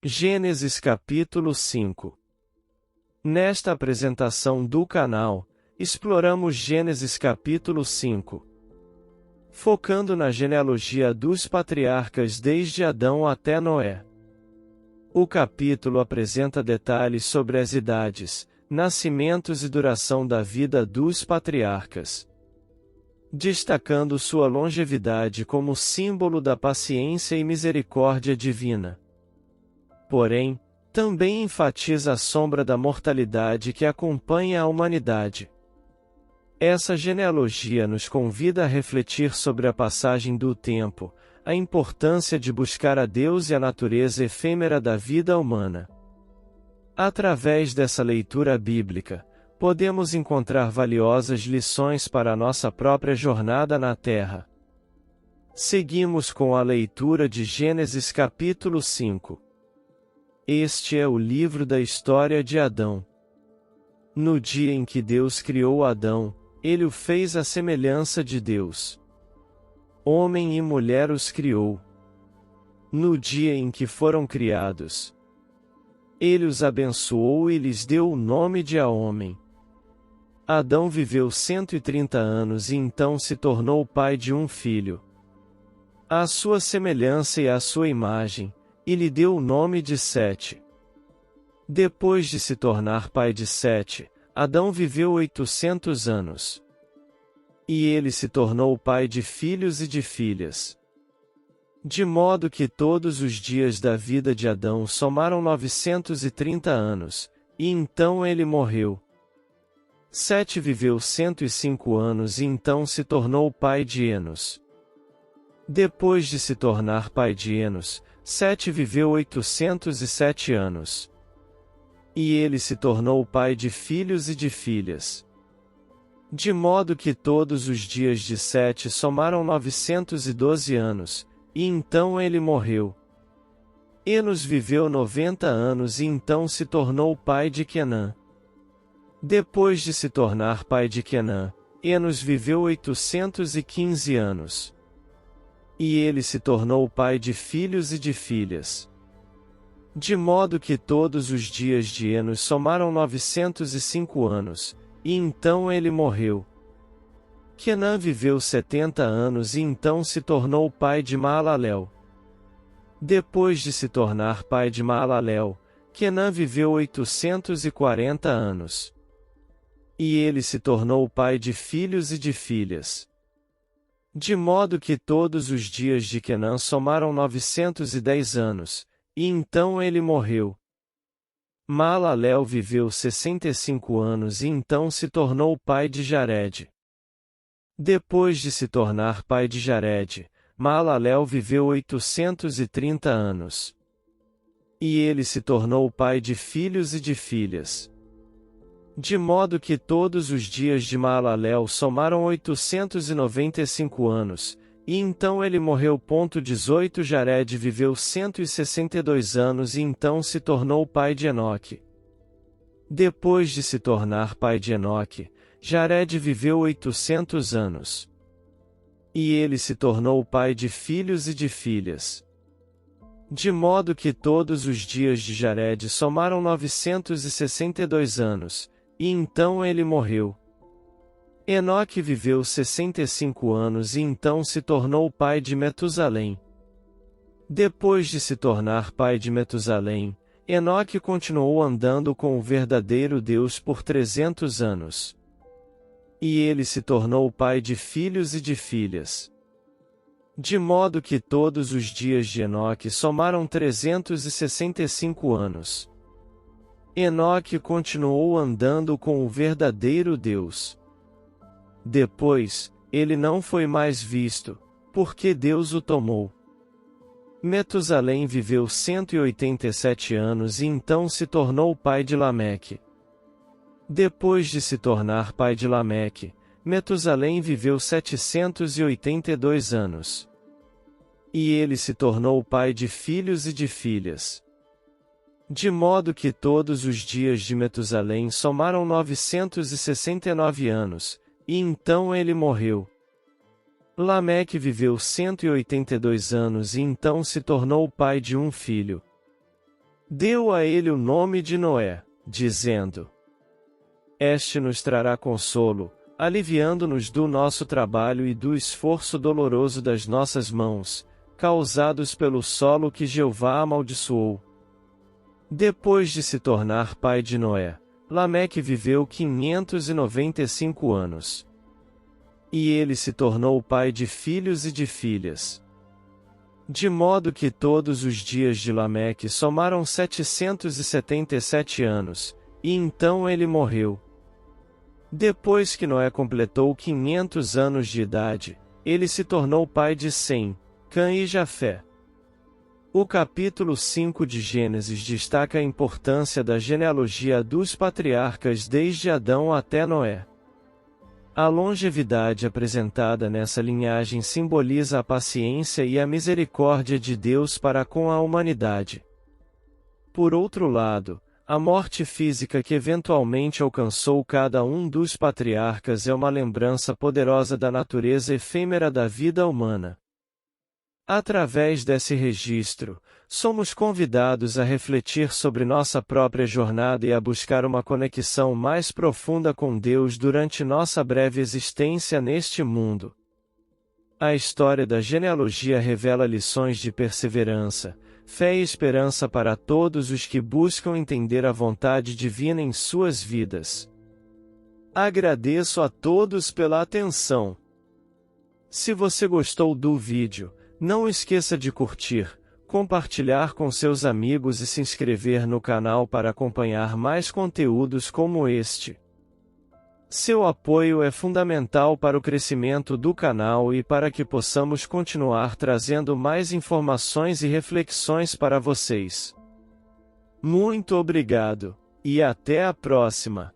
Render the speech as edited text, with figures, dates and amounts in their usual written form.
Gênesis capítulo 5. Nesta apresentação do canal, exploramos Gênesis capítulo 5, focando na genealogia dos patriarcas desde Adão até Noé. O capítulo apresenta detalhes sobre as idades, nascimentos e duração da vida dos patriarcas, destacando sua longevidade como símbolo da paciência e misericórdia divina. Porém, também enfatiza a sombra da mortalidade que acompanha a humanidade. Essa genealogia nos convida a refletir sobre a passagem do tempo, a importância de buscar a Deus e a natureza efêmera da vida humana. Através dessa leitura bíblica, podemos encontrar valiosas lições para a nossa própria jornada na Terra. Seguimos com a leitura de Gênesis capítulo 5. Este é o livro da história de Adão. No dia em que Deus criou Adão, ele o fez à semelhança de Deus. Homem e mulher os criou. No dia em que foram criados, ele os abençoou e lhes deu o nome de homem. Adão viveu 130 anos e então se tornou pai de um filho, à sua semelhança e à sua imagem, e lhe deu o nome de Sete. Depois de se tornar pai de Sete, Adão viveu 800 anos. E ele se tornou pai de filhos e de filhas. De modo que todos os dias da vida de Adão somaram 930 anos, e então ele morreu. Sete viveu 105 anos e então se tornou pai de Enos. Depois de se tornar pai de Enos, Sete viveu 807 anos. E ele se tornou pai de filhos e de filhas. De modo que todos os dias de Sete somaram 912 anos, e então ele morreu. Enos viveu 90 anos e então se tornou pai de Quenã. Depois de se tornar pai de Quenã, Enos viveu 815 anos. E ele se tornou pai de filhos e de filhas. De modo que todos os dias de Enos somaram 905 anos, e então ele morreu. Quenã viveu 70 anos e então se tornou pai de Maalalel. Depois de se tornar pai de Maalalel, Quenã viveu 840 anos. E ele se tornou pai de filhos e de filhas. De modo que todos os dias de Quenã somaram 910 anos, e então ele morreu. Maalalel viveu 65 anos e então se tornou pai de Jared. Depois de se tornar pai de Jared, Maalalel viveu 830 anos. E ele se tornou pai de filhos e de filhas. De modo que todos os dias de Maalalel somaram 895 anos, e então ele morreu. 18 Jared viveu 162 anos e então se tornou pai de Enoque. Depois de se tornar pai de Enoque, Jared viveu 800 anos. E ele se tornou pai de filhos e de filhas. De modo que todos os dias de Jared somaram 962 anos, e então ele morreu. Enoque viveu 65 anos e então se tornou pai de Metusalém. Depois de se tornar pai de Metusalém, Enoque continuou andando com o verdadeiro Deus por 300 anos. E ele se tornou pai de filhos e de filhas. De modo que todos os dias de Enoque somaram 365 anos. Enoque continuou andando com o verdadeiro Deus. Depois, ele não foi mais visto, porque Deus o tomou. Metusalém viveu 187 anos e então se tornou pai de Lameque. Depois de se tornar pai de Lameque, Metusalém viveu 782 anos. E ele se tornou pai de filhos e de filhas. De modo que todos os dias de Metusalém somaram 969 anos, e então ele morreu. Lameque viveu 182 anos e então se tornou pai de um filho. Deu a ele o nome de Noé, dizendo: Este nos trará consolo, aliviando-nos do nosso trabalho e do esforço doloroso das nossas mãos, causados pelo solo que Jeová amaldiçoou. Depois de se tornar pai de Noé, Lameque viveu 595 anos. E ele se tornou pai de filhos e de filhas. De modo que todos os dias de Lameque somaram 777 anos, e então ele morreu. Depois que Noé completou 500 anos de idade, ele se tornou pai de Sem, Cã e Jafé. O capítulo 5 de Gênesis destaca a importância da genealogia dos patriarcas desde Adão até Noé. A longevidade apresentada nessa linhagem simboliza a paciência e a misericórdia de Deus para com a humanidade. Por outro lado, a morte física que eventualmente alcançou cada um dos patriarcas é uma lembrança poderosa da natureza efêmera da vida humana. Através desse registro, somos convidados a refletir sobre nossa própria jornada e a buscar uma conexão mais profunda com Deus durante nossa breve existência neste mundo. A história da genealogia revela lições de perseverança, fé e esperança para todos os que buscam entender a vontade divina em suas vidas. Agradeço a todos pela atenção. Se você gostou do vídeo, não esqueça de curtir, compartilhar com seus amigos e se inscrever no canal para acompanhar mais conteúdos como este. Seu apoio é fundamental para o crescimento do canal e para que possamos continuar trazendo mais informações e reflexões para vocês. Muito obrigado, e até a próxima!